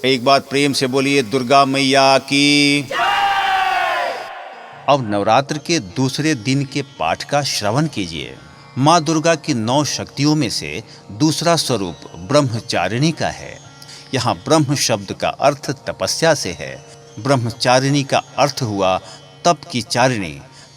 एक बार प्रेम से बोलिए दुर्गा मैया की। अब नवरात्र के दूसरे दिन के पाठ का श्रवण कीजिए। माँ दुर्गा की 9 शक्तियों में से दूसरा स्वरूप ब्रह्मचारिणी का है। यहाँ ब्रह्म शब्द का अर्थ तपस्या से है। ब्रह्मचारिणी का अर्थ हुआ तप की चारिणी,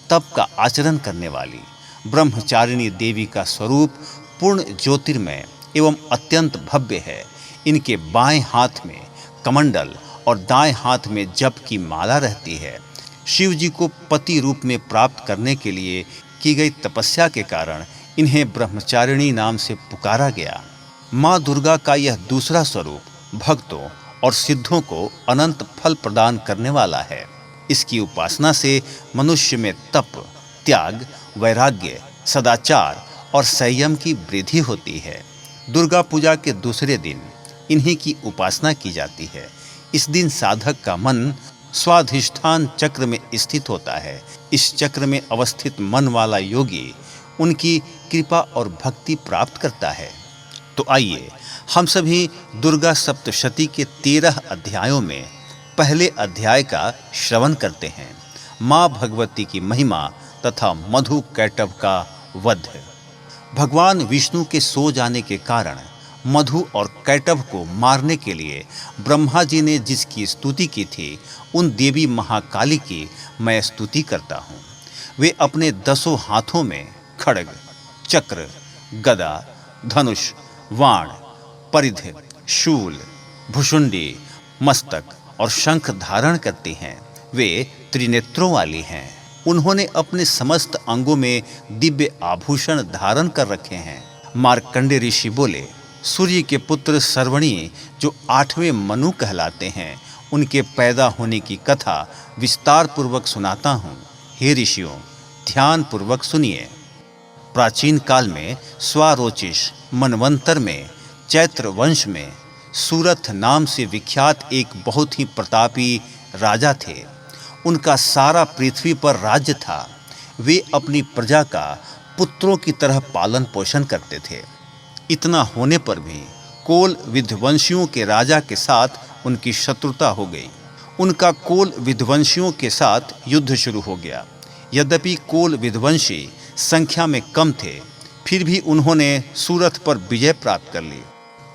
तप का आचरण करने वाली। ब्रह्मचारिणी देवी का स्वरूप पूर्ण ज्योतिर्मय एवं अत्यंत भव्य है। इनके बाएं हाथ में कमंडल और दाएं हाथ में जप की माला रहती है। शिव जी को पति रूप में प्राप्त करने के लिए की गई तपस्या के कारण इन्हें ब्रह्मचारिणी नाम से पुकारा गया। माँ दुर्गा का यह दूसरा स्वरूप भक्तों और सिद्धों को अनंत फल प्रदान करने वाला है। इसकी उपासना से मनुष्य में तप, त्याग, वैराग्य, सदाचार और संयम की वृद्धि होती है। दुर्गा पूजा के दूसरे दिन इन्हीं की उपासना की जाती है। इस दिन साधक का मन स्वाधिष्ठान चक्र में स्थित होता है। इस चक्र में अवस्थित मन वाला योगी उनकी कृपा और भक्ति प्राप्त करता है। तो आइए हम सभी दुर्गा सप्तशती के 13 अध्यायों में पहले अध्याय का श्रवण करते हैं। माँ भगवती की महिमा तथा मधु कैटभ का वध। भगवान विष्णु के सो जाने के कारण मधु और कैटभ को मारने के लिए ब्रह्मा जी ने जिसकी स्तुति की थी, उन देवी महाकाली की मैं स्तुति करता हूँ। वे अपने 10 हाथों में खड्ग, चक्र, गदा, धनुष, वाण, परिध, शूल, भुशुंडी, मस्तक और शंख धारण करती हैं। वे त्रिनेत्रों वाली हैं। उन्होंने अपने समस्त अंगों में दिव्य आभूषण धारण कर रखे हैं। मार्कंडेय ऋषि बोले, सूर्य के पुत्र सर्वणी जो 8वें मनु कहलाते हैं, उनके पैदा होने की कथा विस्तार पूर्वक सुनाता हूँ। हे ऋषियों, ध्यान पूर्वक सुनिए। प्राचीन काल में स्वारोचिष मनवंतर में चैत्र वंश में सूरथ नाम से विख्यात एक बहुत ही प्रतापी राजा थे। उनका सारा पृथ्वी पर राज्य था। वे अपनी प्रजा का पुत्रों की तरह पालन पोषण करते थे। इतना होने पर भी कोल विध्वंसियों के राजा के साथ उनकी शत्रुता हो गई। उनका कोल विध्वंसियों के साथ युद्ध शुरू हो गया। यद्यपि कोल विध्वंसी संख्या में कम थे, फिर भी उन्होंने सूरथ पर विजय प्राप्त कर ली।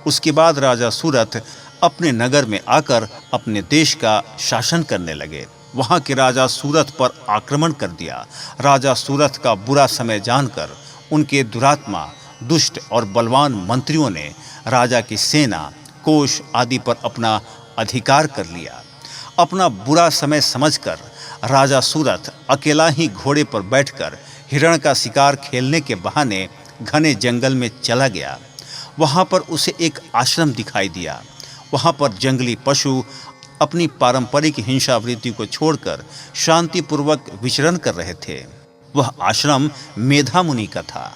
उसके बाद राजा सूरथ अपने नगर में आकर अपने देश का शासन करने लगे। वहाँ के राजा सूरथ पर आक्रमण कर दिया। राजा सूरथ का बुरा समय जानकर उनके दुरात्मा, दुष्ट और बलवान मंत्रियों ने राजा की सेना, कोष आदि पर अपना अधिकार कर लिया। अपना बुरा समय समझकर राजा सूरथ अकेला ही घोड़े पर बैठकर हिरण का शिकार खेलने के बहाने घने जंगल में चला गया। वहाँ पर उसे एक आश्रम दिखाई दिया। वहाँ पर जंगली पशु अपनी पारंपरिक हिंसा वृत्ति को छोड़कर शांतिपूर्वक विचरण कर रहे थे। वह आश्रम मेधा मुनि का था।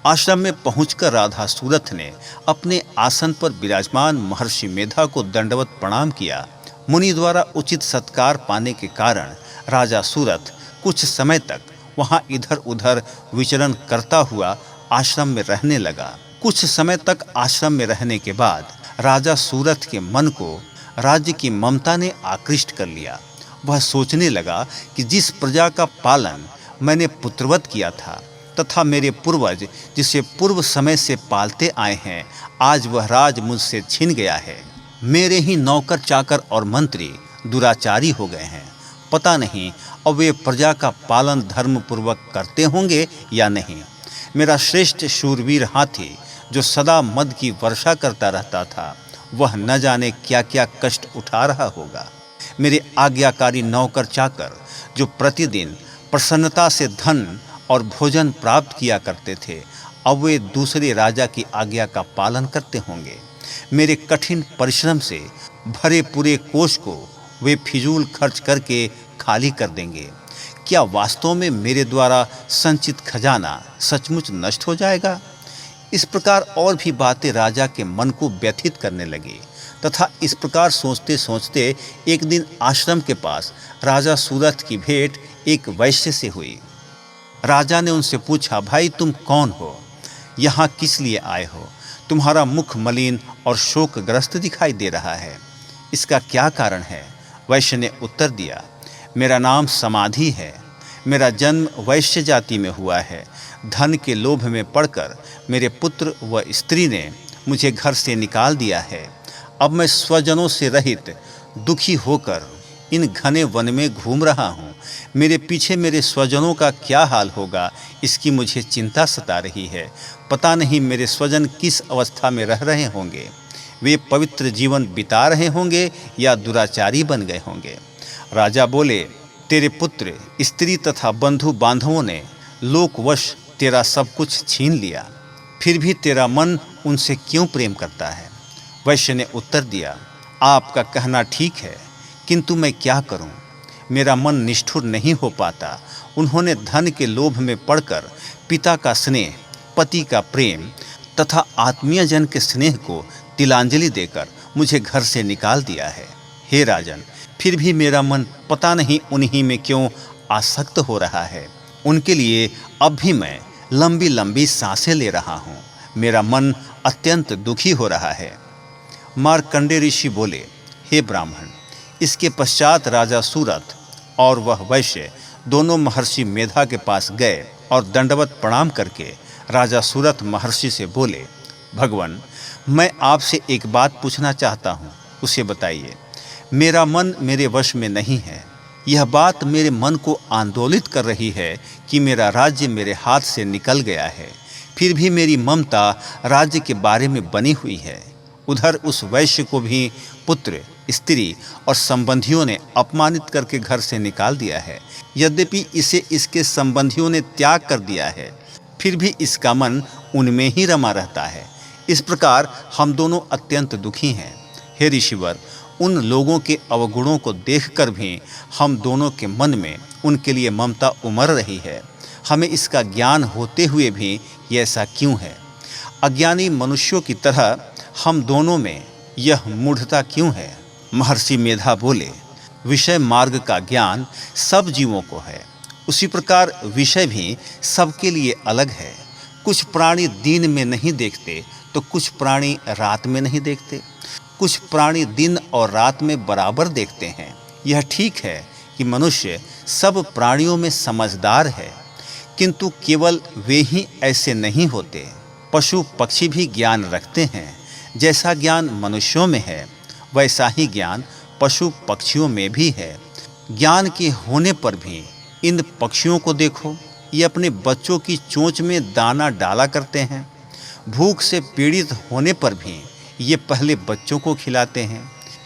आश्रम में पहुंचकर राधा सूरथ ने अपने आसन पर विराजमान महर्षि मेधा को दंडवत प्रणाम किया। मुनि द्वारा उचित सत्कार पाने के कारण राजा सूरथ कुछ समय तक वहां इधर उधर विचरण करता हुआ आश्रम में रहने लगा। कुछ समय तक आश्रम में रहने के बाद राजा सूरथ के मन को राज्य की ममता ने आकृष्ट कर लिया। वह सोचने लगा कि जिस प्रजा का पालन मैंने पुत्रवत किया था तथा मेरे पूर्वज जिसे पूर्व समय से पालते आए हैं, आज वह राज मुझसे छिन गया है। मेरे ही नौकर चाकर और मंत्री दुराचारी हो गए हैं। पता नहीं अब वे प्रजा का पालन धर्म पूर्वक करते होंगे या नहीं। मेरा श्रेष्ठ शूरवीर हाथी जो सदा मद की वर्षा करता रहता था, वह न जाने क्या क्या कष्ट उठा रहा होगा। मेरे आज्ञाकारी नौकर चाकर जो प्रतिदिन प्रसन्नता से धन और भोजन प्राप्त किया करते थे, अब वे दूसरे राजा की आज्ञा का पालन करते होंगे। मेरे कठिन परिश्रम से भरे पूरे कोष को वे फिजूल खर्च करके खाली कर देंगे। क्या वास्तव में मेरे द्वारा संचित खजाना सचमुच नष्ट हो जाएगा? इस प्रकार और भी बातें राजा के मन को व्यथित करने लगी तथा इस प्रकार सोचते सोचते एक दिन आश्रम के पास राजा सूरथ की भेंट एक वैश्य से हुई। राजा ने उनसे पूछा, भाई तुम कौन हो? यहाँ किस लिए आए हो? तुम्हारा मुख मलिन और शोकग्रस्त दिखाई दे रहा है। इसका क्या कारण है? वैश्य ने उत्तर दिया, मेरा नाम समाधि है। मेरा जन्म वैश्य जाति में हुआ है। धन के लोभ में पड़कर मेरे पुत्र व स्त्री ने मुझे घर से निकाल दिया है। अब मैं स्वजनों से रहित दुखी होकर इन घने वन में घूम रहा हूँ। मेरे पीछे मेरे स्वजनों का क्या हाल होगा, इसकी मुझे चिंता सता रही है। पता नहीं मेरे स्वजन किस अवस्था में रह रहे होंगे। वे पवित्र जीवन बिता रहे होंगे या दुराचारी बन गए होंगे। राजा बोले, तेरे पुत्र, स्त्री तथा बंधु बांधवों ने लोकवश तेरा सब कुछ छीन लिया, फिर भी तेरा मन उनसे क्यों प्रेम करता है? वैश्य ने उत्तर दिया, आपका कहना ठीक है, किंतु मैं क्या करूं? मेरा मन निष्ठुर नहीं हो पाता। उन्होंने धन के लोभ में पड़कर पिता का स्नेह, पति का प्रेम तथा आत्मीय जन के स्नेह को तिलांजलि देकर मुझे घर से निकाल दिया है। हे राजन, फिर भी मेरा मन पता नहीं उन्हीं में क्यों आसक्त हो रहा है। उनके लिए अब भी मैं लंबी लंबी सांसें ले रहा हूँ। मेरा मन अत्यंत दुखी हो रहा है। मार्कंडेय ऋषि बोले, हे ब्राह्मण, इसके पश्चात राजा सूरथ और वह वैश्य दोनों महर्षि मेधा के पास गए और दंडवत प्रणाम करके राजा सूरथ महर्षि से बोले, भगवान, मैं आपसे एक बात पूछना चाहता हूँ, उसे बताइए। मेरा मन मेरे वश में नहीं है। यह बात मेरे मन को आंदोलित कर रही है कि मेरा राज्य मेरे हाथ से निकल गया है, फिर भी मेरी ममता राज्य के बारे में बनी हुई है। उधर उस वैश्य को भी पुत्र, स्त्री और संबंधियों ने अपमानित करके घर से निकाल दिया है। यद्यपि इसे इसके संबंधियों ने त्याग कर दिया है, फिर भी इसका मन उनमें ही रमा रहता है। इस प्रकार हम दोनों अत्यंत दुखी हैं। हे ऋषिवर, उन लोगों के अवगुणों को देखकर भी हम दोनों के मन में उनके लिए ममता उमड़ रही है। हमें इसका ज्ञान होते हुए भी ये ऐसा क्यों है? अज्ञानी मनुष्यों की तरह हम दोनों में यह मूढ़ता क्यों है? महर्षि मेधा बोले, विषय मार्ग का ज्ञान सब जीवों को है, उसी प्रकार विषय भी सबके लिए अलग है। कुछ प्राणी दिन में नहीं देखते तो कुछ प्राणी रात में नहीं देखते। कुछ प्राणी दिन और रात में बराबर देखते हैं। यह ठीक है कि मनुष्य सब प्राणियों में समझदार है, किंतु केवल वे ही ऐसे नहीं होते। पशु पक्षी भी ज्ञान रखते हैं। जैसा ज्ञान मनुष्यों में है, वैसा ही ज्ञान पशु पक्षियों में भी है। ज्ञान के होने पर भी इन पक्षियों को देखो, ये अपने बच्चों की चोंच में दाना डाला करते हैं। भूख से पीड़ित होने पर भी ये पहले बच्चों को खिलाते हैं।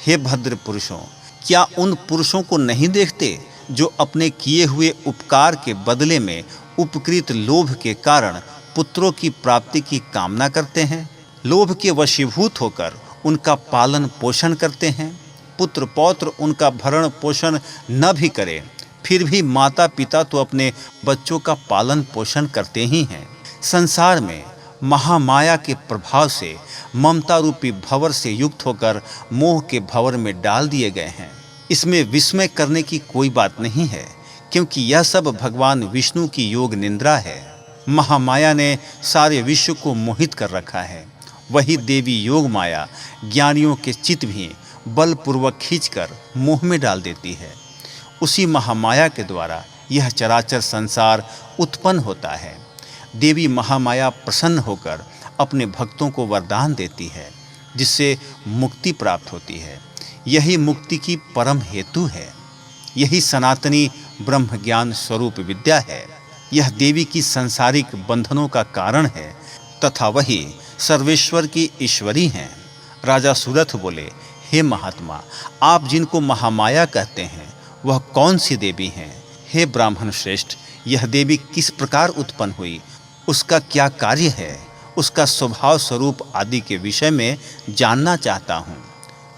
हे भद्र पुरुषों, क्या उन पुरुषों को नहीं देखते जो अपने किए हुए उपकार के बदले में उपकृत लोभ के कारण पुत्रों की प्राप्ति की कामना करते हैं? लोभ के वशीभूत होकर उनका पालन पोषण करते हैं। पुत्र पौत्र उनका भरण पोषण न भी करे, फिर भी माता पिता तो अपने बच्चों का पालन पोषण करते ही हैं। संसार में महामाया के प्रभाव से ममता रूपी भंवर से युक्त होकर मोह के भंवर में डाल दिए गए हैं। इसमें विस्मय करने की कोई बात नहीं है, क्योंकि यह सब भगवान विष्णु की योग निंद्रा है। महामाया ने सारे विश्व को मोहित कर रखा है। वही देवी योग माया ज्ञानियों के चित्त भी बलपूर्वक खींचकर मोह में डाल देती है। उसी महामाया के द्वारा यह चराचर संसार उत्पन्न होता है। देवी महामाया प्रसन्न होकर अपने भक्तों को वरदान देती है, जिससे मुक्ति प्राप्त होती है। यही मुक्ति की परम हेतु है। यही सनातनी ब्रह्म ज्ञान स्वरूप विद्या है। यह देवी की सांसारिक बंधनों का कारण है तथा वही सर्वेश्वर की ईश्वरी हैं। राजा सूरथ बोले, हे महात्मा, आप जिनको महामाया कहते हैं वह कौन सी देवी हैं? हे ब्राह्मण श्रेष्ठ, यह देवी किस प्रकार उत्पन्न हुई, उसका क्या कार्य है, उसका स्वभाव स्वरूप आदि के विषय में जानना चाहता हूँ।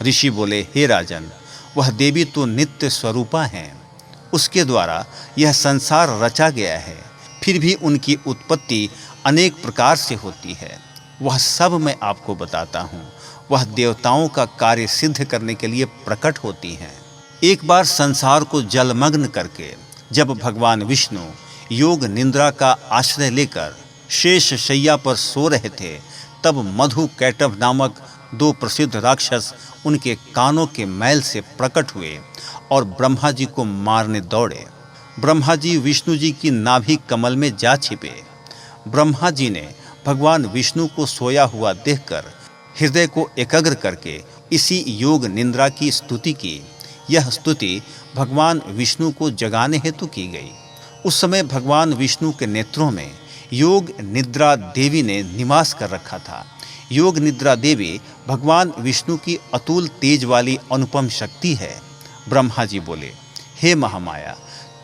ऋषि बोले, हे राजन, वह देवी तो नित्य स्वरूपा हैं। उसके द्वारा यह संसार रचा गया है, फिर भी उनकी उत्पत्ति अनेक प्रकार से होती है। वह सब मैं आपको बताता हूँ। वह देवताओं का कार्य सिद्ध करने के लिए प्रकट होती हैं। एक बार संसार को जलमग्न करके जब भगवान विष्णु योग निंद्रा का आश्रय लेकर शेष शैया पर सो रहे थे, तब मधु कैटभ नामक दो प्रसिद्ध राक्षस उनके कानों के मैल से प्रकट हुए और ब्रह्मा जी को मारने दौड़े। ब्रह्मा जी विष्णु जी की नाभि कमल में जा छिपे। ब्रह्मा जी ने भगवान विष्णु को सोया हुआ देखकर हृदय को एकाग्र करके इसी योग निद्रा की स्तुति की। यह स्तुति भगवान विष्णु को जगाने हेतु की गई। उस समय भगवान विष्णु के नेत्रों में योग निद्रा देवी ने निवास कर रखा था। योग निद्रा देवी भगवान विष्णु की अतुल तेज वाली अनुपम शक्ति है। ब्रह्मा जी बोले, हे महामाया,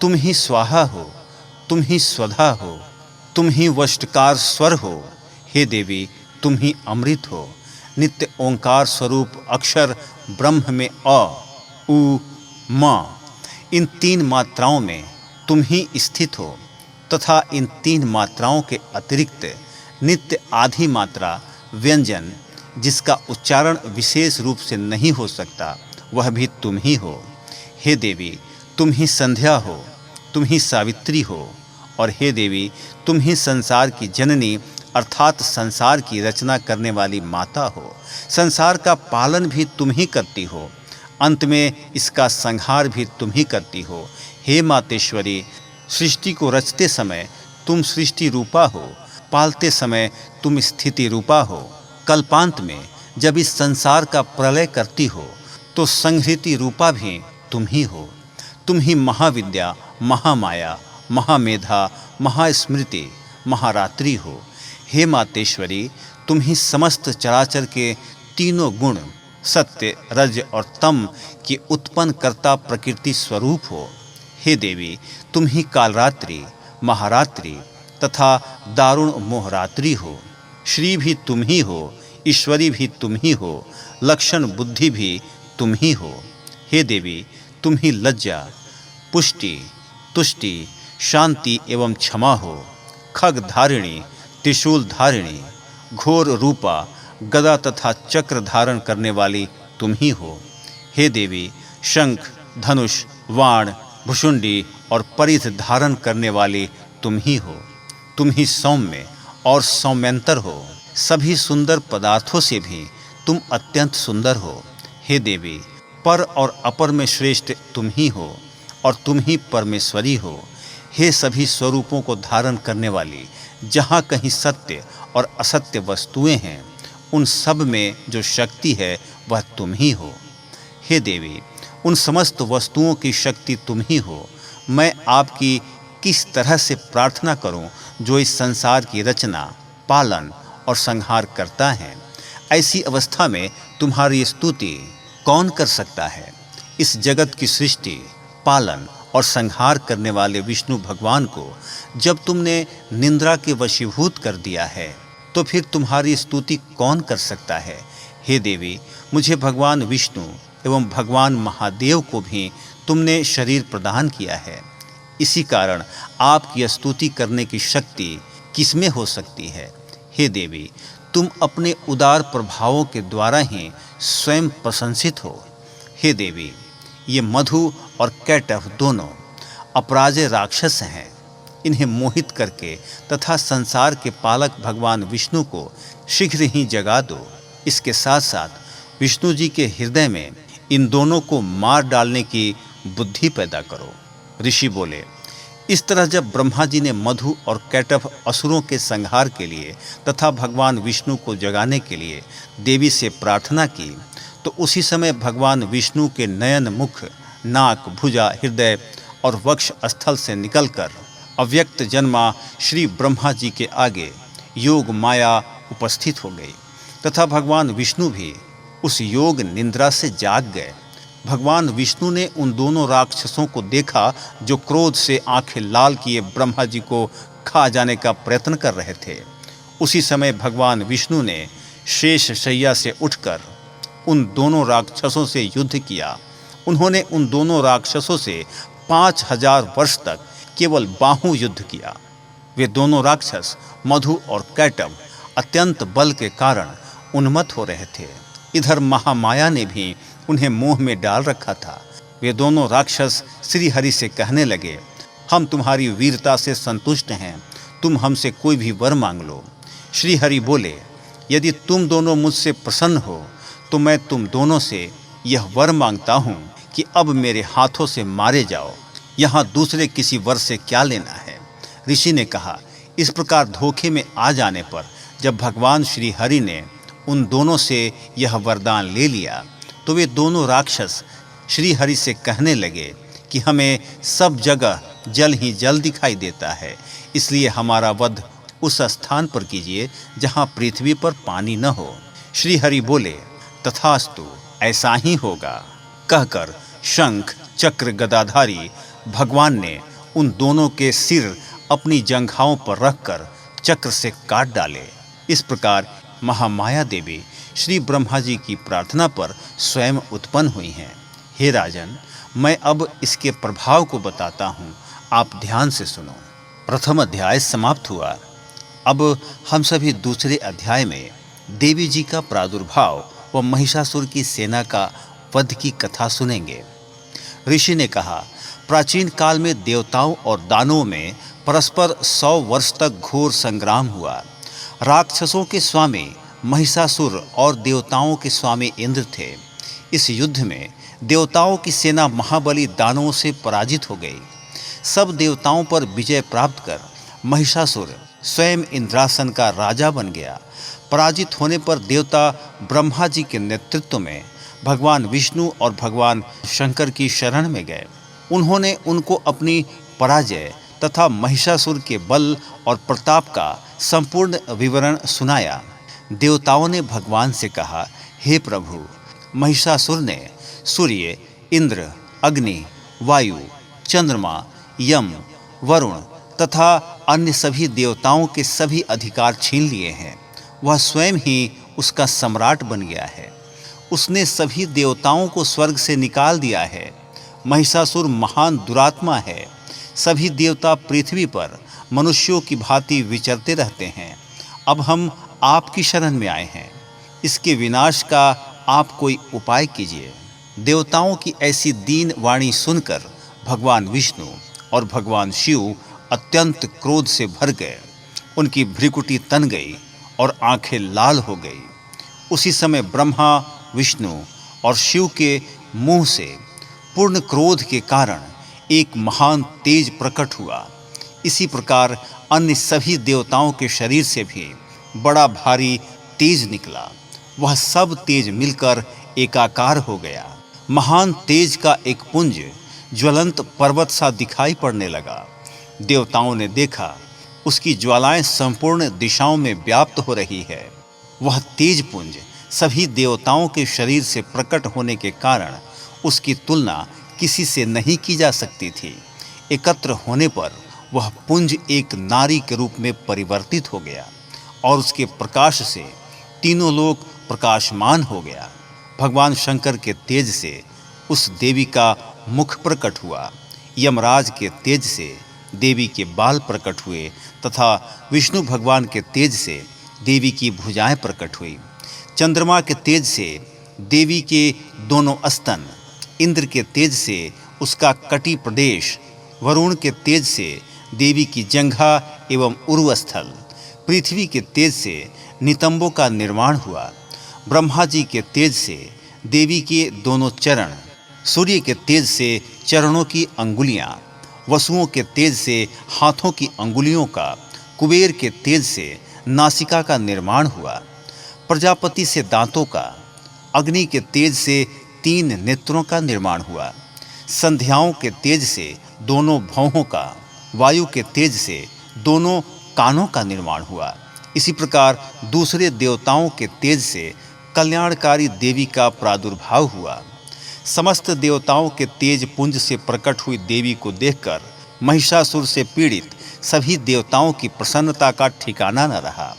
तुम ही स्वाहा हो, तुम ही स्वधा हो, तुम ही वष्टकार स्वर हो। हे देवी, तुम ही अमृत हो। नित्य ओंकार स्वरूप अक्षर ब्रह्म में अ, उ, म, इन तीन मात्राओं में तुम ही स्थित हो तथा इन तीन मात्राओं के अतिरिक्त नित्य आधी मात्रा व्यंजन जिसका उच्चारण विशेष रूप से नहीं हो सकता, वह भी तुम ही हो। हे देवी, तुम ही संध्या हो, तुम ही सावित्री हो, और हे देवी, तुम ही संसार की जननी अर्थात संसार की रचना करने वाली माता हो। संसार का पालन भी तुम ही करती हो, अंत में इसका संहार भी तुम ही करती हो। हे मातेश्वरी, सृष्टि को रचते समय तुम सृष्टि रूपा हो, पालते समय तुम स्थिति रूपा हो, कल्पांत में जब इस संसार का प्रलय करती हो तो संहृति रूपा भी तुम ही हो। तुम ही महाविद्या, महामाया, महामेधा, महास्मृति, महारात्रि हो। हे मातेश्वरी, तुम ही समस्त चराचर के तीनों गुण सत्य, रज और तम की उत्पन्न करता प्रकृति स्वरूप हो। हे देवी, तुम ही कालरात्रि, महारात्रि तथा दारुण मोहरात्रि हो। श्री भी तुम ही हो, ईश्वरी भी तुम ही हो, लक्षण बुद्धि भी तुम ही हो। हे देवी, तुम ही लज्जा, पुष्टि, तुष्टि, शांति एवं क्षमा हो। खग धारिणी, त्रिशूल धारिणी, घोर रूपा, गदा तथा चक्र धारण करने वाली तुम ही हो। हे देवी, शंख, धनुष, वाण, भुषुंडी और परिध धारण करने वाली तुम ही हो। तुम ही सौम्य और सौम्यंतर हो। सभी सुंदर पदार्थों से भी तुम अत्यंत सुंदर हो। हे देवी, पर और अपर में श्रेष्ठ तुम ही हो और तुम ही परमेश्वरी हो। हे सभी स्वरूपों को धारण करने वाली, जहाँ कहीं सत्य और असत्य वस्तुएं हैं, उन सब में जो शक्ति है वह तुम ही हो। हे देवी, उन समस्त वस्तुओं की शक्ति तुम ही हो। मैं आपकी किस तरह से प्रार्थना करूं जो इस संसार की रचना, पालन और संहार करता है? ऐसी अवस्था में तुम्हारी स्तुति कौन कर सकता है? इस जगत की सृष्टि, पालन और संहार करने वाले विष्णु भगवान को जब तुमने निंद्रा के वशीभूत कर दिया है, तो फिर तुम्हारी स्तुति कौन कर सकता है? हे देवी, मुझे भगवान विष्णु एवं भगवान महादेव को भी तुमने शरीर प्रदान किया है। इसी कारण आपकी स्तुति करने की शक्ति किसमें हो सकती है? हे देवी, तुम अपने उदार प्रभावों के द्वारा ही स्वयं प्रशंसित हो। हे देवी, ये मधु और कैटभ दोनों अपराजय राक्षस हैं। इन्हें मोहित करके तथा संसार के पालक भगवान विष्णु को शीघ्र ही जगा दो। इसके साथ साथ विष्णु जी के हृदय में इन दोनों को मार डालने की बुद्धि पैदा करो। ऋषि बोले, इस तरह जब ब्रह्मा जी ने मधु और कैटभ असुरों के संहार के लिए तथा भगवान विष्णु को जगाने के लिए देवी से प्रार्थना की, तो उसी समय भगवान विष्णु के नयन, मुख, नाक, भुजा, हृदय और वक्ष स्थल से निकलकर अव्यक्त जन्मा श्री ब्रह्मा जी के आगे योग माया उपस्थित हो गई तथा भगवान विष्णु भी उस योग निंद्रा से जाग गए। भगवान विष्णु ने उन दोनों राक्षसों को देखा जो क्रोध से आंखें लाल किए ब्रह्मा जी को खा जाने का प्रयत्न कर रहे थे। उसी समय भगवान विष्णु ने शेष शैया से उठकर उन दोनों राक्षसों से युद्ध किया। उन्होंने उन दोनों राक्षसों से 5000 वर्ष तक केवल बाहु युद्ध किया। वे दोनों राक्षस मधु और कैटभ अत्यंत बल के कारण उन्मत्त हो रहे थे। इधर महामाया ने भी उन्हें मोह में डाल रखा था। वे दोनों राक्षस श्री हरि से कहने लगे, हम तुम्हारी वीरता से संतुष्ट हैं, तुम हमसे कोई भी वर मांग लो। श्री हरि बोले, यदि तुम दोनों मुझसे प्रसन्न हो तो मैं तुम दोनों से यह वर मांगता हूँ कि अब मेरे हाथों से मारे जाओ। यहाँ दूसरे किसी वर से क्या लेना है। ऋषि ने कहा, इस प्रकार धोखे में आ जाने पर जब भगवान श्री हरि ने उन दोनों से यह वरदान ले लिया तो वे दोनों राक्षस श्री हरि से कहने लगे कि हमें सब जगह जल ही जल दिखाई देता है, इसलिए हमारा वध उस स्थान पर कीजिए जहाँ पृथ्वी पर पानी न हो। श्री हरि बोले, तथास्तु, ऐसा ही होगा। कहकर शंख चक्र गदाधारी भगवान ने उन दोनों के सिर अपनी जंघाओं पर रखकर चक्र से काट डाले। इस प्रकार महामाया देवी श्री ब्रह्मा जी की प्रार्थना पर स्वयं उत्पन्न हुई हैं। हे राजन, मैं अब इसके प्रभाव को बताता हूँ, आप ध्यान से सुनो। प्रथम अध्याय समाप्त हुआ। अब हम सभी दूसरे अध्याय में देवी जी का प्रादुर्भाव व महिषासुर की सेना का वध की कथा सुनेंगे। ऋषि ने कहा, प्राचीन काल में देवताओं और दानवों में परस्पर 100 वर्ष तक घोर संग्राम हुआ। राक्षसों के स्वामी महिषासुर और देवताओं के स्वामी इंद्र थे। इस युद्ध में देवताओं की सेना महाबली दानवों से पराजित हो गई। सब देवताओं पर विजय प्राप्त कर महिषासुर स्वयं इंद्रासन का राजा बन गया। पराजित होने पर देवता ब्रह्मा जी के नेतृत्व में भगवान विष्णु और भगवान शंकर की शरण में गए। उन्होंने उनको अपनी पराजय तथा महिषासुर के बल और प्रताप का संपूर्ण विवरण सुनाया। देवताओं ने भगवान से कहा, हे प्रभु, महिषासुर ने सूर्य, इंद्र, अग्नि, वायु, चंद्रमा, यम, वरुण तथा अन्य सभी देवताओं के सभी अधिकार छीन लिए हैं। वह स्वयं ही उसका सम्राट बन गया है। उसने सभी देवताओं को स्वर्ग से निकाल दिया है। महिषासुर महान दुरात्मा है। सभी देवता पृथ्वी पर मनुष्यों की भांति विचरते रहते हैं। अब हम आपकी शरण में आए हैं। इसके विनाश का आप कोई उपाय कीजिए। देवताओं की ऐसी दीन वाणी सुनकर भगवान विष्णु और भगवान शिव अत्यंत क्रोध से भर गए। उनकी भ्रिकुटी तन गई और आंखें लाल हो गई। उसी समय ब्रह्मा, विष्णु और शिव के मुंह से पूर्ण क्रोध के कारण एक महान तेज प्रकट हुआ। इसी प्रकार अन्य सभी देवताओं के शरीर से भी बड़ा भारी तेज निकला। वह सब तेज मिलकर एकाकार हो गया। महान तेज का एक पुंज ज्वलंत पर्वत सा दिखाई पड़ने लगा। देवताओं ने देखा, उसकी ज्वालाएं संपूर्ण दिशाओं में व्याप्त हो रही है। वह तेज पुंज सभी देवताओं के शरीर से प्रकट होने के कारण उसकी तुलना किसी से नहीं की जा सकती थी। एकत्र होने पर वह पुंज एक नारी के रूप में परिवर्तित हो गया और उसके प्रकाश से तीनों लोक प्रकाशमान हो गया। भगवान शंकर के तेज से उस देवी का मुख प्रकट हुआ। यमराज के तेज से देवी के बाल प्रकट हुए तथा विष्णु भगवान के तेज से देवी की भुजाएं प्रकट हुई। चंद्रमा के तेज से देवी के दोनों स्तन, इंद्र के तेज से उसका कटी प्रदेश, वरुण के तेज से देवी की जंघा एवं उर्वस्थल, पृथ्वी के तेज से नितंबों का निर्माण हुआ। ब्रह्मा जी के तेज से देवी के दोनों चरण, सूर्य के तेज से चरणों की अंगुलियां, वसुओं के तेज से हाथों की अंगुलियों का, कुबेर के तेज से नासिका का निर्माण हुआ। प्रजापति से दांतों का, अग्नि के तेज से 3 नेत्रों का निर्माण हुआ। संध्याओं के तेज से दोनों भौहों का, वायु के तेज से दोनों कानों का निर्माण हुआ। इसी प्रकार दूसरे देवताओं के तेज से कल्याणकारी देवी का प्रादुर्भाव हुआ। समस्त देवताओं के तेज पुंज से प्रकट हुई देवी को देखकर महिषासुर से पीड़ित सभी देवताओं की प्रसन्नता का ठिकाना न रहा।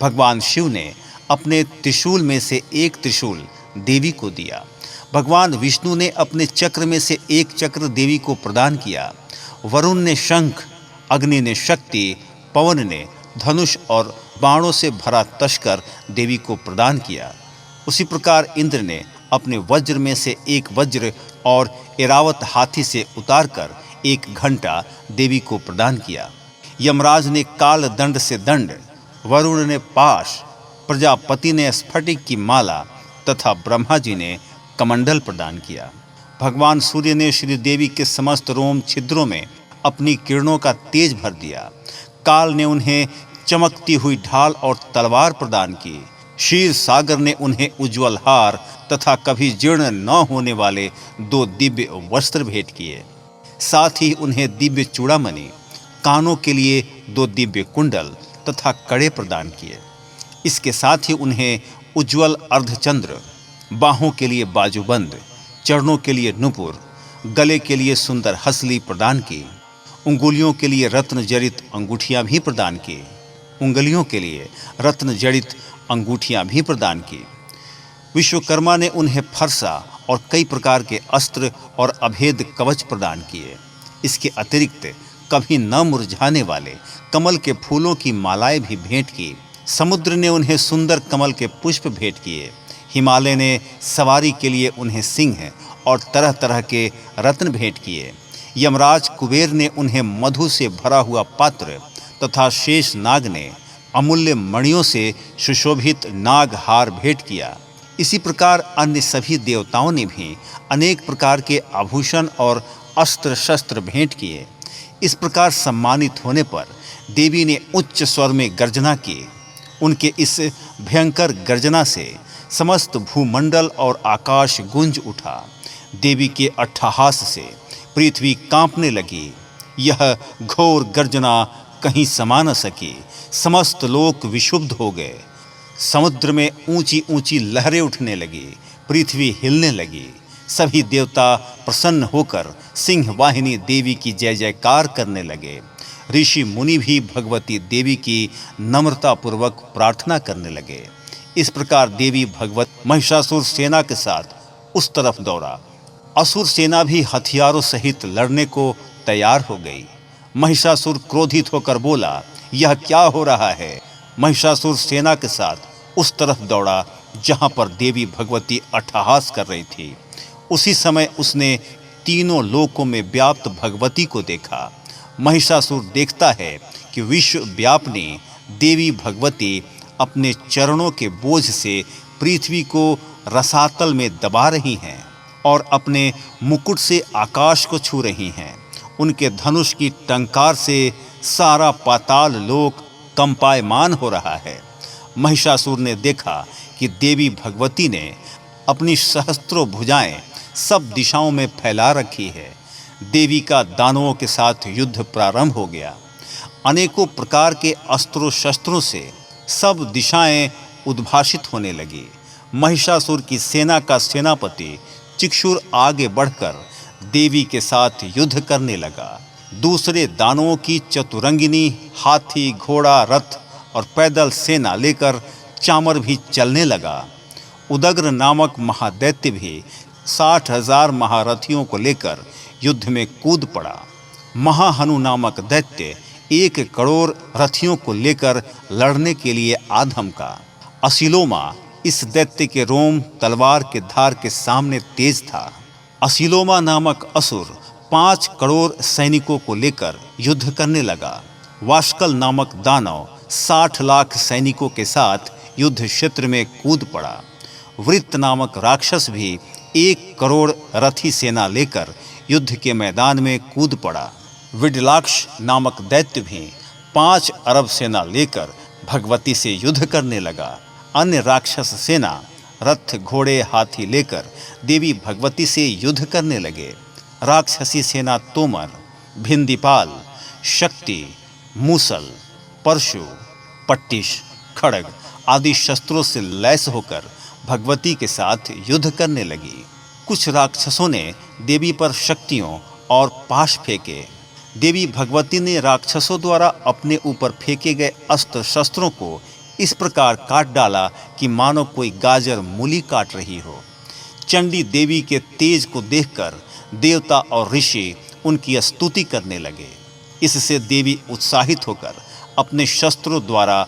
भगवान शिव ने अपने त्रिशूल में से एक त्रिशूल देवी को दिया। भगवान विष्णु ने अपने चक्र में से एक चक्र देवी को प्रदान किया। वरुण ने शंख, अग्नि ने शक्ति, पवन ने धनुष और बाणों से भरा तस्कर देवी को प्रदान किया। उसी प्रकार इंद्र ने अपने वज्र में से एक वज्र और एरावत हाथी से उतारकर एक घंटा देवी को प्रदान किया। यमराज ने काल दंड से दंड, वरुण ने पाश, प्रजापति ने स्फटिक की माला तथा ब्रह्मा जी ने कमंडल प्रदान किया। भगवान सूर्य ने श्री देवी के समस्त रोम छिद्रों में अपनी किरणों का तेज भर दिया। काल ने उन्हें चमकती हुई ढाल और तलवार प्रदान की। क्षीर सागर ने उन्हें उज्ज्वल हार तथा कभी जीर्ण न होने वाले 2 दिव्य वस्त्र भेंट किए। साथ ही उन्हें दिव्य चूड़ामणि, कानों के लिए 2 दिव्य कुंडल तथा कड़े प्रदान किए। इसके साथ ही उन्हें उज्ज्वल अर्धचंद्र, बाहों के लिए बाजूबंद, चरणों के लिए नुपुर, गले के लिए सुंदर हसली प्रदान की। उंगलियों के लिए रत्न जड़ित अंगूठियां भी प्रदान की। उंगलियों के लिए रत्न जड़ित अंगूठियां भी प्रदान की। विश्वकर्मा ने उन्हें फरसा और कई प्रकार के अस्त्र और अभेद कवच प्रदान किए। इसके अतिरिक्त कभी न मुरझाने वाले कमल के फूलों की मालाएं भी भेंट की। समुद्र ने उन्हें सुंदर कमल के पुष्प भेंट किए। हिमालय ने सवारी के लिए उन्हें सिंह और तरह तरह के रत्न भेंट किए। यमराज कुबेर ने उन्हें मधु से भरा हुआ पात्र तथा शेष नाग ने अमूल्य मणियों से सुशोभित नाग हार भेंट किया। इसी प्रकार अन्य सभी देवताओं ने भी अनेक प्रकार के आभूषण और अस्त्र शस्त्र भेंट किए। इस प्रकार सम्मानित होने पर देवी ने उच्च स्वर में गर्जना की। उनके इस भयंकर गर्जना से समस्त भूमंडल और आकाश गूंज उठा। देवी के अट्टहास से पृथ्वी कांपने लगी। यह घोर गर्जना कहीं समा न सकी। समस्त लोक विशुद्ध हो गए। समुद्र में ऊंची ऊंची लहरें उठने लगी। पृथ्वी हिलने लगी। सभी देवता प्रसन्न होकर सिंह वाहिनी देवी की जय जयकार करने लगे। ऋषि मुनि भी भगवती देवी की नम्रता पूर्वक प्रार्थना करने लगे। इस प्रकार देवी भगवत महिषासुर सेना के साथ उस तरफ दौड़ा। असुर सेना भी हथियारों सहित लड़ने को तैयार हो गई। महिषासुर क्रोधित होकर बोला, यह क्या हो रहा है? महिषासुर सेना के साथ उस तरफ दौड़ा जहां पर देवी भगवती अट्टहास कर रही थी। उसी समय उसने तीनों लोकों में व्याप्त भगवती को देखा। महिषासुर देखता है कि विश्व व्यापिनी देवी भगवती अपने चरणों के बोझ से पृथ्वी को रसातल में दबा रही हैं और अपने मुकुट से आकाश को छू रही हैं। उनके धनुष की टंकार से सारा पाताल लोक कंपायमान हो रहा है। महिषासुर ने देखा कि देवी भगवती ने अपनी सहस्त्रों भुजाएं सब दिशाओं में फैला रखी है। देवी का दानवों के साथ युद्ध प्रारंभ हो गया। अनेकों प्रकार के अस्त्रों शस्त्रों से सब दिशाएं उद्भासित होने लगी। महिषासुर की सेना का सेनापति चिक्षुर आगे बढ़कर देवी के साथ युद्ध करने लगा। दूसरे दानवों की चतुरंगिनी हाथी, घोड़ा, रथ और पैदल सेना लेकर चामर भी चलने लगा। उदग्र नामक महादैत्य भी 60,000 महारथियों को लेकर युद्ध में कूद पड़ा। महाहनु नामक दैत्य 1 करोड़ रथियों को लेकर लड़ने के लिए आ धमका। असिलोमा इस दैत्य के रोम तलवार के धार के सामने तेज था। असिलोमा नामक असुर 5 करोड़ सैनिकों को लेकर युद्ध करने लगा। वाष्कल नामक दानव 60 लाख सैनिकों के साथ युद्ध क्षेत्र में कूद पड़ा। वृत्त नामक राक्षस भी 1 करोड़ रथी सेना लेकर युद्ध के मैदान में कूद पड़ा। विडलाक्ष नामक दैत्य भी 5 अरब सेना लेकर भगवती से युद्ध करने लगा। अन्य राक्षस सेना रथ, घोड़े, हाथी लेकर देवी भगवती से युद्ध करने लगे। राक्षसी सेना तोमर, भिंदीपाल, शक्ति, मूसल, परशु, पट्टिश, खड़ग आदि शस्त्रों से लैस होकर भगवती के साथ युद्ध करने लगी। कुछ राक्षसों ने देवी पर शक्तियों और पाश फेंके। देवी भगवती ने राक्षसों द्वारा अपने ऊपर फेंके गए अस्त्र शस्त्रों को इस प्रकार काट डाला कि मानो कोई गाजर मूली काट रही हो। चंडी देवी के तेज को देखकर देवता और ऋषि उनकी स्तुति करने लगे। इससे देवी उत्साहित होकर अपने शस्त्रों द्वारा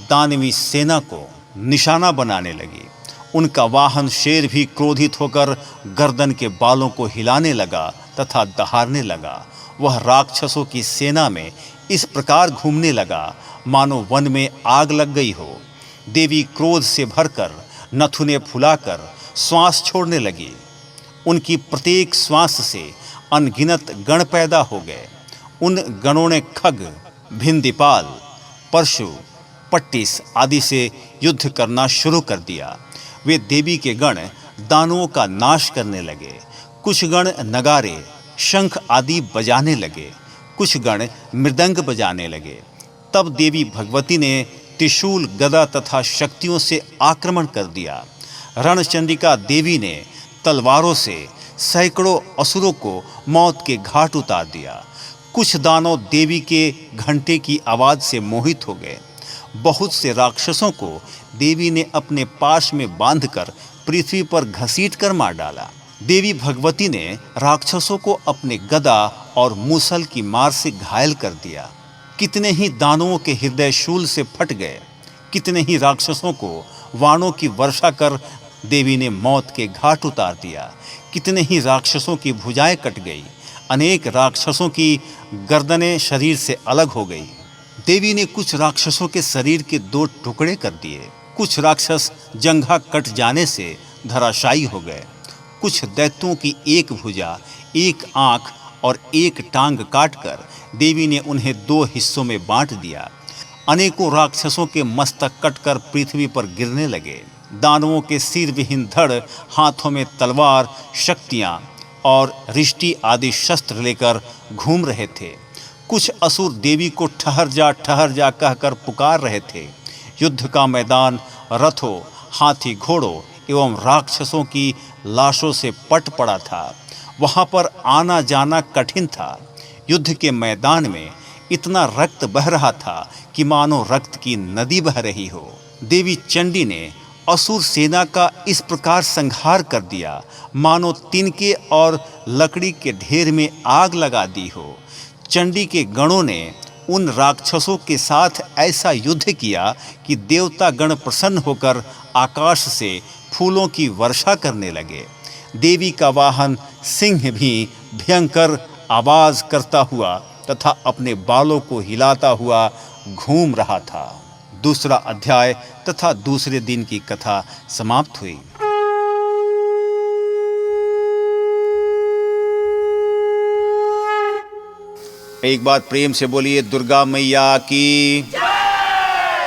दानवी सेना को निशाना बनाने लगी। उनका वाहन शेर भी क्रोधित होकर गर्दन के बालों को हिलाने लगा तथा दहाड़ने लगा। वह राक्षसों की सेना में इस प्रकार घूमने लगा मानो वन में आग लग गई हो। देवी क्रोध से भरकर नथुने फुलाकर श्वास छोड़ने लगी। उनकी प्रत्येक श्वास से अनगिनत गण पैदा हो गए। उन गणों ने खग, भिंदीपाल, परशु, पट्टिस आदि से युद्ध करना शुरू कर दिया। वे देवी के गण दानवों का नाश करने लगे। कुछ गण नगारे, शंख आदि बजाने लगे, कुछ गण मृदंग बजाने लगे। तब देवी भगवती ने त्रिशूल, गदा तथा शक्तियों से आक्रमण कर दिया। रणचंडिका देवी ने तलवारों से सैकड़ों असुरों को मौत के घाट उतार दिया। कुछ दानव देवी के घंटे की आवाज से मोहित हो गए। बहुत से राक्षसों को देवी ने अपने पाश में बांधकर पृथ्वी पर घसीट कर मार डाला। देवी भगवती ने राक्षसों को अपने गदा और मूसल की मार से घायल कर दिया। कितने ही दानवों के हृदय शूल से फट गए। कितने ही राक्षसों को वाणों की वर्षा कर देवी ने मौत के घाट उतार दिया। कितने ही राक्षसों की भुजाएं कट गई। अनेक राक्षसों की गर्दनें शरीर से अलग हो गई। देवी ने कुछ राक्षसों के शरीर के 2 टुकड़े कर दिए। कुछ राक्षस जंघा कट जाने से धराशायी हो गए। कुछ दैत्यों की एक भुजा, एक आंख और एक टांग काटकर देवी ने उन्हें 2 हिस्सों में बांट दिया। अनेकों राक्षसों के मस्तक कटकर पृथ्वी पर गिरने लगे। दानवों के सिर विहीन धड़, हाथों में तलवार, शक्तियां और रिष्टि आदि शस्त्र लेकर घूम रहे थे। कुछ असुर देवी को ठहर जा कहकर पुकार रहे थे। युद्ध का मैदान रथों, हाथी घोड़ों एवं राक्षसों की लाशों से पट पड़ा था। वहां पर आना जाना कठिन था। युद्ध के मैदान में इतना रक्त बह रहा था कि मानो रक्त की नदी बह रही हो। देवी चंडी ने असुर सेना का इस प्रकार संहार कर दिया मानो तिनके और लकड़ी के ढेर में आग लगा दी हो। चंडी के गणों ने उन राक्षसों के साथ ऐसा युद्ध किया कि देवता गण प्रसन्न होकर आकाश से फूलों की वर्षा करने लगे। देवी का वाहन सिंह भी भयंकर आवाज करता हुआ तथा अपने बालों को हिलाता हुआ घूम रहा था। दूसरा अध्याय तथा दूसरे दिन की कथा समाप्त हुई। एक बार प्रेम से बोलिए दुर्गा मैया की।